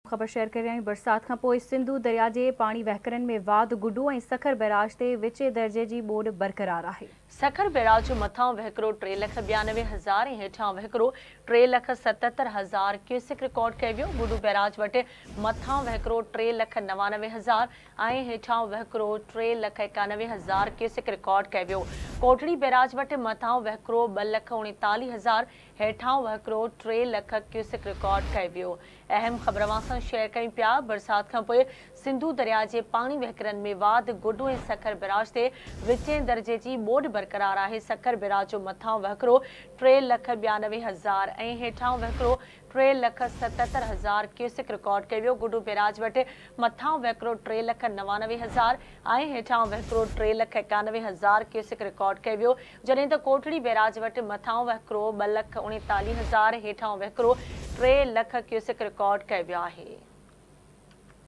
ख़बर शेयर कर रहे हैं। बरसात का पोइ सिंधु दरिया के पानी वहकरन में वाद गुडू और सखर बैराज से विचे दर्जे की बोड बरकरार है। सखर बैराज जो मथां वहकरो 3,92,000 ऐं हेठां वहकरो 3,77,000 क्यूसिक रिकॉर्ड कयो वियो। गुडू बैराज वटि मथां वहकरो 3,99,000 ऐं हेठां वहकरो 3,91,000 क्यूसिक रिकॉर्ड कयो वियो। कोटड़ी बैराज वटि मथां वहकरो 2,39,000 हेठां वहकरो 3 लख क्यूसिक रिकॉर्ड कयो वियो। अहम ख़बर सां शेयर कयूं पिया। बरसात खां पोइ सिंधु दरिया जे पाणी वहकरन में वाद गुडू ऐं सखर बैराज से विचें दर्जे जी बोड बरकरार है। सखर बैराज जो मथां वहकरो 3,92,000 ऐं हेठां वहकरो 3,77,000 क्यूसिक रिकॉर्ड कयो वियो। गुडू बैराज वटि मथां वहकरो 3,99,000 ऐं हेठां वहकरो 3,91,000 क्यूसिक रिकॉर्ड कयो वियो। जॾहिं त कोटड़ी बैराज वटि मथां वहकरो 2,39,000 हेठां वहकरो 3 लख क्यूसिक रिकॉर्ड कयो वियो आहे।